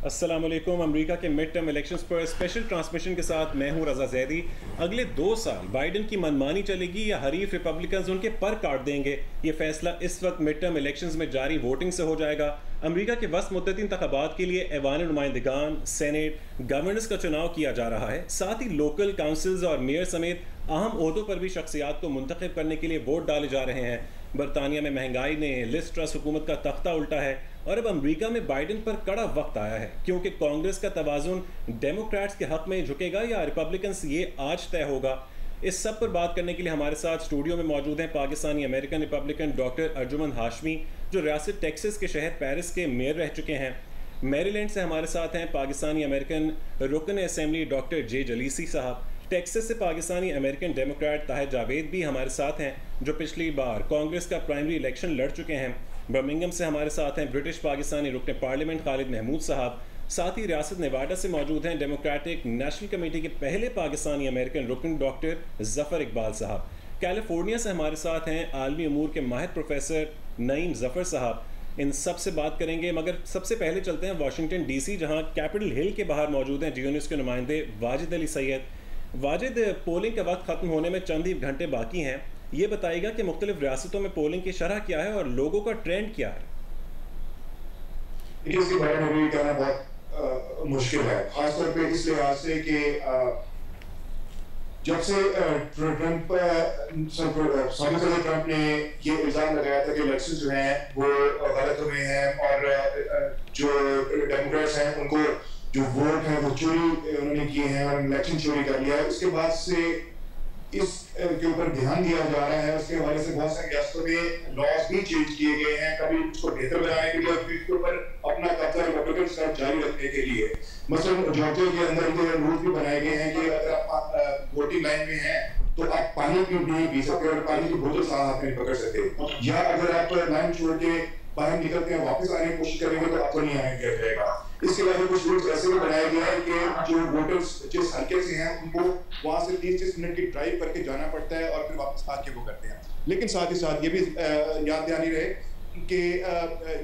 अस्सलामुअलैकुम। अमेरिका के mid term elections पर स्पेशल ट्रांसमिशन के साथ मैं हूं रजा जैदी। अगले 2 साल बाइडन की मनमानी चलेगी या हरीफ रिपब्लिकन्स उनके पर काट देंगे, ये फैसला इस वक्त मिड टर्म इलेक्शंस में जारी वोटिंग से हो जाएगा। अमेरिका के वस्त मुद्दती इंतखाबात के लिए ऐवान नुमाइंदगान, सेनेट, गवर्नर्स का चुनाव किया जा रहा है। साथ ही लोकल काउंसिल्स और मेयर समेत अहम ओहदों पर भी शख्सियात को मुंतखब करने के लिए वोट डाले जा रहे हैं। बरतानिया में महंगाई ने लिज ट्रस हुकूमत का तख्ता उल्टा है और अब अमेरिका में बाइडन पर कड़ा वक्त आया है, क्योंकि कांग्रेस का तवाज़ुन डेमोक्रेट्स के हक में झुकेगा या रिपब्लिकन्स, ये आज तय होगा। इस सब पर बात करने के लिए हमारे साथ स्टूडियो में मौजूद हैं Pakistani American Republican doctor Arjumand Hashmi, जो रियासत टेक्सास के शहर पेरिस के मेयर रह चुके हैं। मैरीलैंड से हमारे साथ हैं पाकिस्तानी अमेरिकन रुकन असेंबली डॉक्टर जे जलीसी साहब। टेक्सास से पाकिस्तानी अमेरिकन डेमोक्रेट ताहिर जावेद भी हमारे साथ हैं, जो पिछली बार कांग्रेस का प्राइमरी इलेक्शन लड़ चुके हैं। बर्मिंघम से हमारे साथ हैं ब्रिटिश पाकिस्तानी रुकन पार्लियामेंट खालिद महमूद साहब। साथ ही रियासत नेवाडा से मौजूद हैं डेमोक्रेटिक नेशनल कमेटी के पहले पाकिस्तानी अमेरिकन रुकन डॉक्टर जफ़र इकबाल साहब। कैलिफोर्निया से हमारे साथ हैं आलमी अमूर के माहिर प्रोफेसर नईम जफ़र साहब। इन सब से बात करेंगे, मगर सबसे पहले चलते हैं वाशिंगटन DC, जहां कैपिटल हिल के बाहर मौजूद हैं GNews के नुमाइंदे वाजिद अली सैयद। वाजिद, पोलिंग का वक्त ख़त्म होने में चंद ही घंटे बाकी हैं। ये बताएगा कि मुख्तलिफ रियासतों में पोलिंग की शरह क्या है और लोगों का ट्रेंड क्या है। इसकी बारे कहना बहुत मुश्किल है, खासतौर पे इस लिहाज से कि जब से ट्रंप ने ये इल्जाम लगाया था कि इलेक्शन जो हैं वो गलत हुए हैं और जो डेमोक्रेट्स हैं उनको जो वोट है वो चोरी उन्होंने किए हैं और इलेक्शन चोरी कर लिया है, उसके बाद से इस के ऊपर ध्यान दिया जा रहा है। उसके हवाले से बहुत सारे रियासतों में लॉज भी चेंज किए गए हैं, कभी उसको बेहतर बनाने के लिए और फिर इसके ऊपर अपना कब्जा रिपब्लिकन सरकार जारी रखने के लिए। मसलन जॉर्जिया के अंदर ये रूल भी बनाए गए हैं कि अगर आप वोटिंग लाइन में हैं तो आप पानी भी नहीं पी सकते और पानी की बोतल साथ में पकड़ सकते, या अगर आप लाइन छोड़ के बाहर निकलते हैं वापस आने की कोशिश करेंगे तो आपको नहीं आने दिया जाएगा। इसके अलावा कुछ रूल्स ऐसे भी बनाए गए हैं कि जो वोटर्स जिस हल्के से हैं उनको वहां से 30-30 मिनट की ड्राइव करके जाना पड़ता है और फिर वापस आके वो करते हैं। लेकिन साथ ही साथ ये भी याद दहानी रहे कि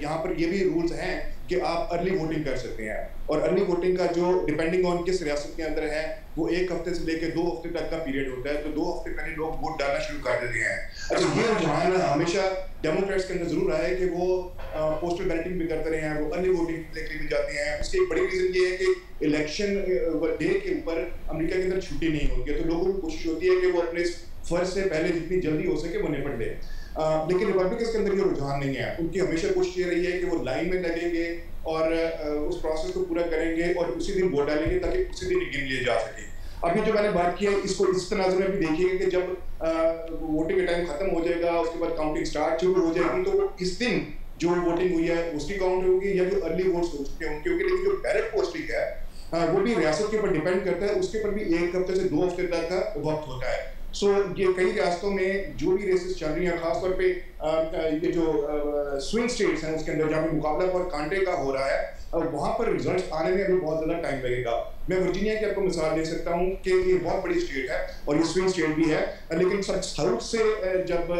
यहाँ पर ये भी रूल्स हैं कि आप अर्ली वोटिंग कर सकते हैं, और अर्ली वोटिंग का जो डिपेंडिंग ऑन किस रियासत के अंदर है वो 1 हफ्ते से लेकर 2 हफ्ते तक का पीरियड होता है, तो 2 हफ्ते पहले लोग वोट डालना शुरू कर देते हैं। अच्छा, ये रुझान हमेशा डेमोक्रेट्स के अंदर जरूर रहा है कि वो पोस्टल बैलेटिंग भी करते रहे हैं, वो अर्ली वोटिंग लेके भी जाते हैं। उसकी एक बड़ी रीजन ये है कि इलेक्शन डे के ऊपर अमेरिका के अंदर छुट्टी नहीं होती है, तो लोगों की कोशिश होती है कि वो अपने फर्ज से पहले जितनी जल्दी हो सके वो निपट ले। लेकिन रिपब्लिकन्स के अंदर ये रुझान नहीं है, उनकी हमेशा कोशिश ये रही है कि वो लाइन में लगेंगे और उस प्रोसेस को पूरा करेंगे और उसी दिन वोट डालेंगे ताकि उसी दिन गिन लिए जा सके। अभी जो मैंने बात की है इसको इस तनाजुर में भी देखिएगा कि जब वोटिंग का टाइम खत्म हो जाएगा उसके बाद काउंटिंग स्टार्ट शुरू हो जाएगी, तो इस दिन जो वोटिंग हुई है उसकी काउंट होगी या जो अर्ली वोट्स हो चुके होंगे, क्योंकि लेकिन जो बैलेट पोस्टिंग है वो भी रियासत के ऊपर डिपेंड करता है, उसके ऊपर भी 1 हफ्ते से 2 हफ्ते तक का वक्त होता है। ये कई रियासतों में जो भी रेसेस चल रही हैं, खासतौर पे ये जो स्विंग स्टेट्स हैं उसके अंदर जहाँ पे मुकाबला बहुत कांटे का हो रहा है, वहाँ पर रिजल्ट्स आने में अभी बहुत ज़्यादा टाइम लगेगा। मैं वर्जीनिया की आपको मिसाल दे सकता हूँ कि ये बहुत बड़ी स्टेट है और ये स्विंग स्टेट भी है, लेकिन साउथ से जब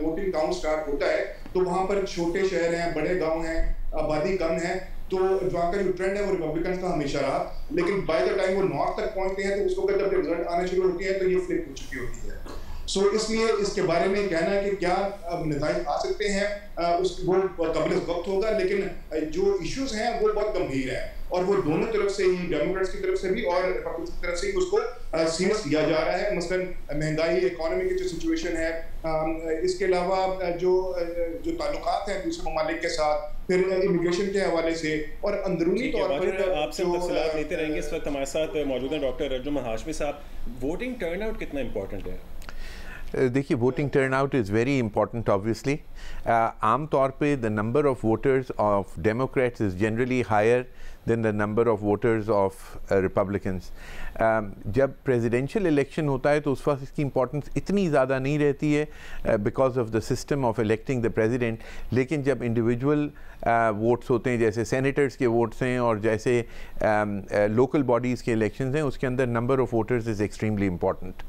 वोटिंग काउंट स्टार्ट होता है तो वहाँ पर छोटे शहर हैं, बड़े गाँव हैं, आबादी कम है, तो वहाँ का जो ट्रेंड है वो रिपब्लिकन्स का हमेशा रहा। लेकिन बाय द टाइम वो नॉर्थ तक पहुँचते हैं तो उसको जब रिजल्ट आने शुरू होती है तो ये फ्लिप हो चुकी होती है। इसलिए इसके बारे में कहना है कि क्या अब नतीजे आ सकते हैं, वो कबल वक्त होगा, लेकिन जो इश्यूज हैं वो बहुत गंभीर हैं और वो दोनों तरफ से ही, डेमोक्रेट्स की तरफ से भी और रिपब्लिकन्स की तरफ से ही उसको सीरियस लिया जा रहा है। मसलन महंगाई, इकोनॉमी की जो सिचुएशन है, इसके अलावा जो ताल्लुकात हैं दूसरे ममालिक के साथ, फिर इमिग्रेशन के हवाले से और अंदरूनी तौर पर आपसे तफसीलात लेते रहेंगे। इस वक्त हमारे साथ मौजूद हैं डॉक्टर अर्जुमंद हाशमी साहब। वोटिंग टर्नआउट कितना इंपॉर्टेंट है? देखिए, voting turnout is very important obviously. आम तौर पे the number of voters of Democrats is generally higher then the number of voters of Republicans. जब प्रेसिडेंशियल इलेक्शन होता है तो उस वक्त इसकी इंपॉर्टेंस इतनी ज़्यादा नहीं रहती है because of the system of electing the president, लेकिन जब इंडिविजुअल वोट्स होते हैं, जैसे सेनेटर्स के वोट्स हैं और जैसे लोकल बॉडीज़ के इलेक्शंस हैं, उसके अंदर number of voters is extremely important.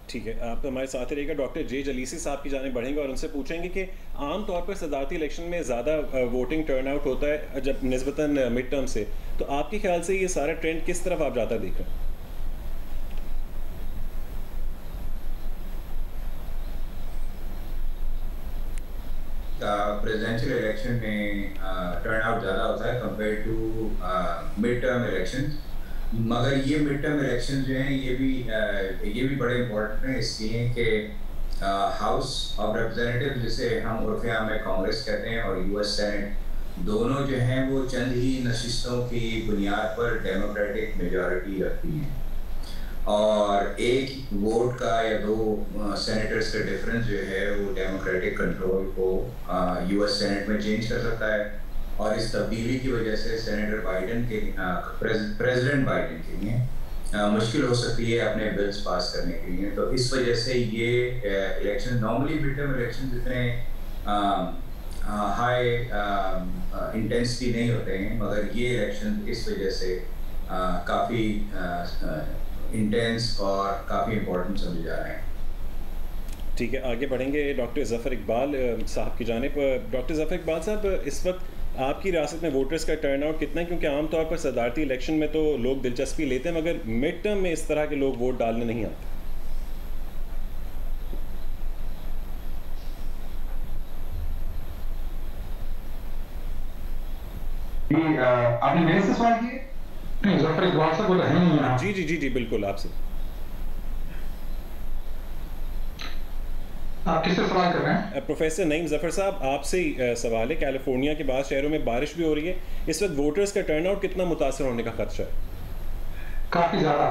ठीक है, आप हमारे साथ ही रहेगा। डॉक्टर जे जलीसी साहब की जाने बढ़ेंगे और उनसे पूछेंगे कि आम तौर पर सदारती इलेक्शन में ज़्यादा वोटिंग टर्नआउट होता है जब निस्बतन मिड टर्म से, तो आपके ख्याल से ये सारा ट्रेंड किस तरफ आप जाता देख रहे हैं? प्रेसिडेंशियल इलेक्शन में टर्नआउट ज़्यादा होता है compare to mid term elections, मगर ये मिड टर्म इलेक्शन जो हैं ये भी बड़े इम्पोर्टेंट हैं इसलिए कि हाउस ऑफ रिप्रेजेंटेटिव जिसे हम उर्फ़ आम में कांग्रेस कहते हैं और यूएस सेनेट दोनों जो हैं वो चंद ही नशिस्तों की बुनियाद पर डेमोक्रेटिक मेजॉरिटी रखती हैं और एक वोट का या दो सेनेटर्स का डिफरेंस जो है वो डेमोक्रेटिक कंट्रोल को यूएस सेनेट में चेंज कर सकता है और इस तब्दीली की वजह से सेनेटर बाइडेन के प्रेसिडेंट बाइडेन के लिए मुश्किल हो सकती है अपने बिल्स पास करने के लिए। तो इस वजह से ये election normally mid term election जितने हाई इंटेंसिटी नहीं होते हैं, मगर ये इलेक्शन इस वजह से काफ़ी इंटेंस और काफ़ी इम्पोर्टेंट समझे जा रहे हैं। ठीक है, आगे बढ़ेंगे डॉक्टर ज़फ़र इकबाल साहब की जानिब। डॉक्टर ज़फ़र इकबाल साहब, इस वक्त आपकी रियासत में वोटर्स का टर्नआउट कितना है? क्योंकि आमतौर पर सदारती इलेक्शन में तो लोग दिलचस्पी लेते हैं मगर मिड टर्म में इस तरह के लोग वोट डालने नहीं आते। आपने मेरे से सवाल किए? नहीं, ज़फ़र इकबाल साहब बोल रहे हैं। जी जी जी जी बिल्कुल, आपसे। आप किससे सवाल कर रहे हैं? प्रोफेसर नईम ज़फ़र साहब, आपसे ही सवाल है। कैलिफोर्निया के बाद शहरों में बारिश भी हो रही है, इस वक्त वोटर्स का टर्नआउट कितना मुतासर होने का खदशा है? काफ़ी ज़्यादा,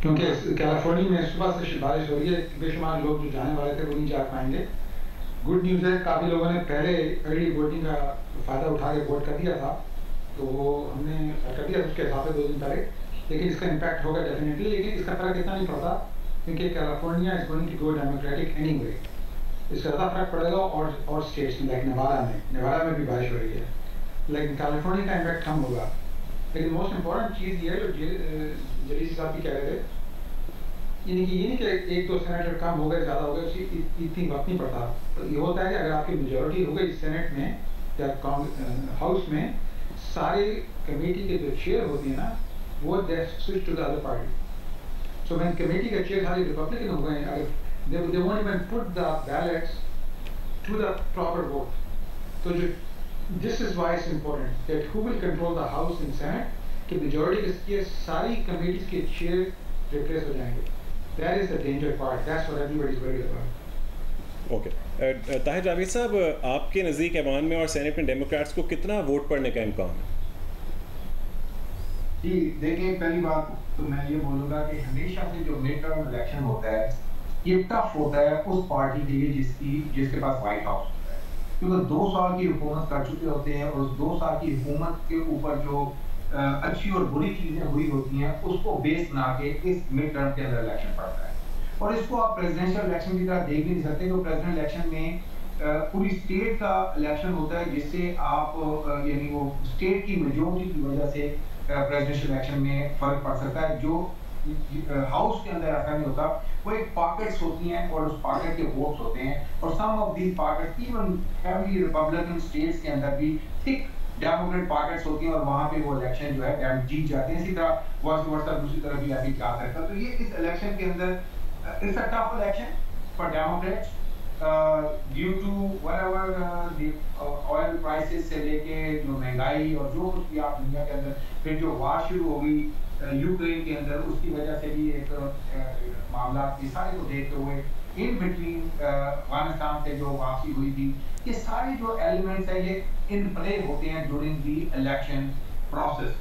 क्योंकि कैलिफोर्निया में सुबह से बारिश हो रही है। बेशुमार लोग जो जाने वाले थे वो नहीं जा पाएंगे। गुड न्यूज़ है, काफ़ी लोगों ने पहले अर्ली वोटिंग का फ़ायदा उठा के वोट कर दिया था, तो वो हमने कर दिया उसके हिसाब से 2 दिन पहले। लेकिन इसका इम्पैक्ट होगा डेफिनेटली, लेकिन इसका फ़र्क इतना नहीं पड़ता क्योंकि California is going to go Democratic anyway. इसका ज़्यादा फर्क पड़ेगा और स्टेट्स में, लाइक नेवाड़ा में भी बारिश हो रही है, लेकिन कैलिफोर्निया का इम्पैक्ट कम होगा। लेकिन मोस्ट इम्पॉर्टेंट चीज़ ये है जो जलीसी साहब भी कह रहे थे, यानी कि ये नहीं कि 1-2 सेनेटर कम हो गए ज़्यादा हो गए, उसकी इतनी वक्त नहीं पड़ता। तो ये होता है कि अगर आपकी मेजॉरिटी हो गई सेनेट में या हाउस में, सारे कमेटी के जो चेयर होती है ना, वो they switch to the other party. So when committee के चेयर सारे रिपब्लिकन हो गए, अगर they won't even put the ballots to the proper vote. So this is why it's important that who will control the House and Senate, कि majority के सारी committees के chair replace हो जाएंगे. That is the danger part. That's what everybody is worried about. Okay. Tahir Javed साहब, आपके नज़दीक ऐवान में और सेनेट में डेमोक्रेट्स को कितना वोट पड़ने का इम्कान है? जी देखिए, पहली बात तो मैं ये बोलूँगा कि हमेशा से जो मिड टर्म इलेक्शन होता है ये टफ होता है उस पार्टी के लिए जिसके पास व्हाइट हाउस होता है, क्योंकि 2 साल की हुकूमत कर चुके होते हैं और उस 2 साल की हुकूमत के ऊपर जो अच्छी और बुरी चीज़ें हुई होती हैं उसको बेस बना के इस मिड टर्म के अंदर इलेक्शन पड़ता है। और इसको आप प्रेसिडेंशियल इलेक्शन की तरह देख भी नहीं सकते, क्योंकि प्रेसिडेंशियल इलेक्शन में पूरी स्टेट का इलेक्शन होता है, जिससे आप यानी वो स्टेट की मेजॉरिटी की वजह से प्रेसिडेंशियल इलेक्शन में फर्क पड़ सकता है। जो हाउस के अंदर ऐसा नहीं होता, वो एक पॉकेट्स होती हैं और उस पॉकेट के वोट्स होते हैं, और some of these pockets even heavy Republican states के अंदर भी थिक डेमोक्रेट पॉकेट्स होती हैं और वहाँ पे वो इलेक्शन जो है जीत जाते हैं। इसी तरह वर्ष दूसरी तरफ भी ऐसी जा सकता है। तो ये इस इलेक्शन के अंदर it's a tough election for Democrats due to whatever the oil prices से लेके जो महंगाई और जो कुछ भी आप दुनिया के अंदर, फिर जो वार शुरू हो गई यूक्रेन के अंदर, उसकी वजह से भी एक मामला, ये सारे को देखते हुए इन बिटवीन अफगानिस्तान से जो वापसी हुई थी, ये सारे जो एलिमेंट्स हैं ये इन प्ले होते हैं ड्यूरिंग दी इलेक्शन प्रोसेस।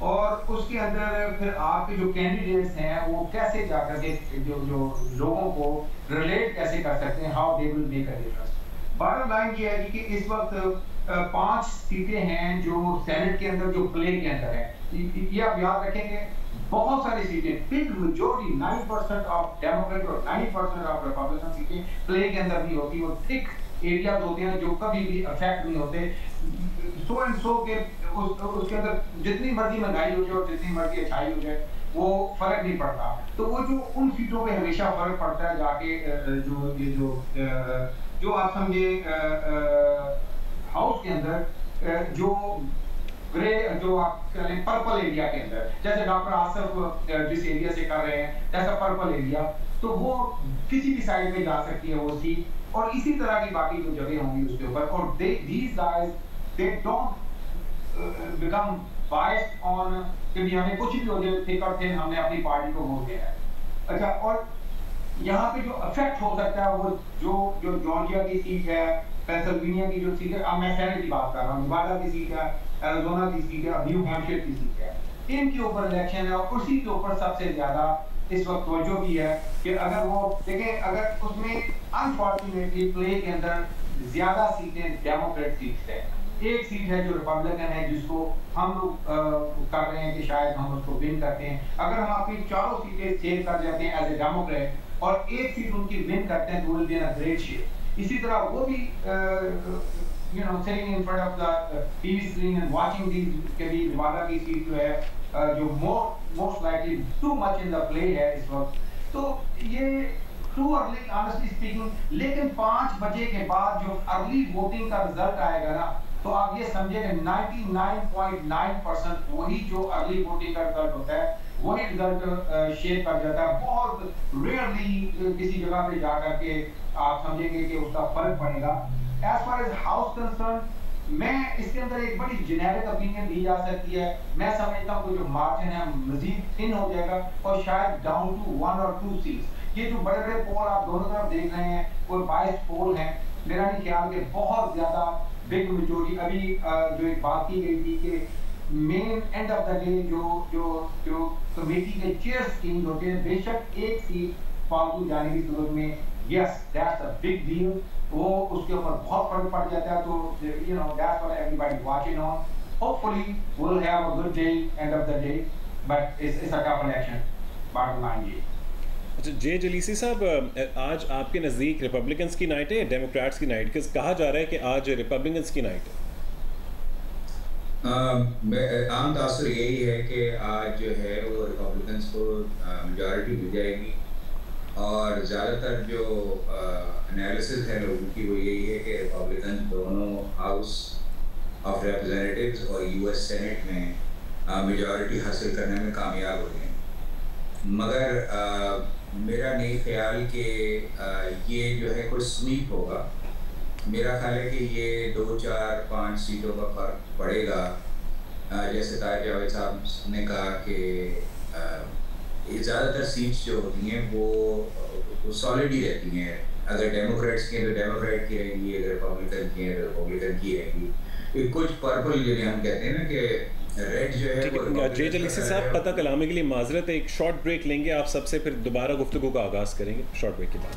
और उसके अंदर फिर आपके जो कैंडिडेट्स हैं वो कैसे जाकर के जो लोगों को रिलेट कैसे कर सकते हैं, how they will make a difference. Bottom line ये है कि इस वक्त 5 सीटें हैं जो सेनेट के अंदर जो प्ले के अंदर है, ये आप याद रखेंगे। बहुत सारी सीटें, बिग मेजॉरिटी 9% ऑफ डेमोक्रेट और 9% ऑफ रिपब्लिकन सीटें प्ले के अंदर भी होती है, और थिक एरियाज होते हैं जो कभी भी अफेक्ट नहीं होते। सो एंड सो के उसके अंदर जितनी मर्जी महंगाई हो जाए और जितनी मर्जी अच्छाई हो जाए, वो फर्क नहीं पड़ता। तो वो जो उन सीटों पे हमेशा फर्क पड़ता है जाके जो आप समझे हाउस के अंदर जो ग्रे जो आप कहें पर्पल एरिया के अंदर, जैसे डॉक्टर आसिफ जिस एरिया से कर रहे हैं जैसा पर्पल एरिया, तो वो किसी भी साइड में जा सकती है वो सीट, और इसी तरह की बाकी जो जगह होंगी उसके ऊपर। और these guys they don't become biased on कि हमें कुछ भी हो जाए थिक और थिन हमने अपनी पार्टी को वोट देना है। अच्छा, और यहाँ पे जो अफेक्ट हो सकता है वो जो जॉर्जिया की सीट है, पेंसिल्वेनिया की जो सीट है, अब मैं सेनेट की बात कर रहा हूँ, नेवाडा की सीट है, एरिज़ोना की सीट है, न्यू हैम्पशायर की सीट है, इनके ऊपर इलेक्शन है। और उसी के ऊपर सबसे ज्यादा इस वक्त तवज्जो भी है कि अगर वो देखें, अगर उसमें अनफॉर्चुनेटली प्ले के अंदर ज्यादा सीटें डेमोक्रेट सीट्स हैं, एक सीट है जो रिपब्लिकन है जिसको हम लोग कर रहे हैं कि शायद हम उसको विन करते हैं। अगर हम अपनी चारों सीटें सेव कर जाते हैं एज ए डेमोक्रेट और एक सीट उनकी विन करते हैं तो will be in a great shape. इसी तरह वो भी sitting in front of the TV screen and watching these के भी नेवाडा की सीट जो है जो most likely too much in the play है इस वक्त। तो ये too early honestly speaking, लेकिन 5 बजे के बाद जो अर्ली वोटिंग का रिजल्ट आएगा ना, तो आप ये समझे 99.9% वही जो अर्ली वोटिंग का रिजल्ट होता है वही रिजल्ट शेप कर जाता है। बहुत रेयरली किसी जगह पे जाकर के आप समझेंगे कि उसका फर्क पड़ेगा। As far as house concerned, मैं इसके अंदर एक बड़ी जेनेरिक ओपिनियन दी जा सकती है। मैं समझता हूँ कि जो मार्जिन है मजीद थिन हो जाएगा और शायद डाउन टू 1 और 2 सीट्स। ये जो बड़े बड़े पोल आप दोनों तरफ देख रहे हैं वो 22 पोल हैं, मेरा नहीं ख्याल कि बहुत ज्यादा बिग मेजोरिटी। अभी जो एक बात की गई थी कि main end of the day जो कमेटी के चेयर्स टीम होते हैं, बेशक एक सीट फालतू जाने की सूरत में yes that's a big deal, वो उसके ऊपर बहुत फर्क पड़ जाता है। तो that's what everybody watching on. Hopefully we'll have a good day end of the day, but it's a tough election. Bottom line ये। अच्छा जे जलीसी साहब, आज आपके नज़दीक रिपब्लिकन्स की नाइट है या डेमोक्रेट्स की नाइट? कहा जा रहा है कि आज रिपब्लिकन्स की नाइट है। आम तासर यही है कि आज जो है वो रिपब्लिकन्स को मेजॉरिटी मिल जाएगी, और ज़्यादातर जो एनालिसिस है लोगों की वो यही है कि रिपब्लिकन दोनों हाउस ऑफ रिप्रेजेंटेटिव्स और यूएस सेनेट में मेजॉरिटी हासिल करने में कामयाब हो गए। मगर मेरा नहीं ख्याल कि ये जो है कोई स्वीप होगा। मेरा ख्याल है कि ये 2, 4, 5 सीटों का फर्क पड़ेगा। जैसे तारिक जावेद साहब ने कहा कि ज़्यादातर सीट्स जो होती हैं वो सॉलिड ही रहती हैं। अगर डेमोक्रेट्स की हैं तो डेमोक्रेट की रहेंगी, अगर रिपब्लिकन की हैं तो रिपब्लिकन की रहेंगी। कुछ पर्पल जिन्हें हम कहते हैं ना कि रेड जो है। जे जलीसी साहब, पता कलामे के लिए माजरत, एक शॉर्ट ब्रेक लेंगे आप सबसे, फिर दोबारा गुफ्तगू का आगाज़ करेंगे शॉर्ट ब्रेक के बाद।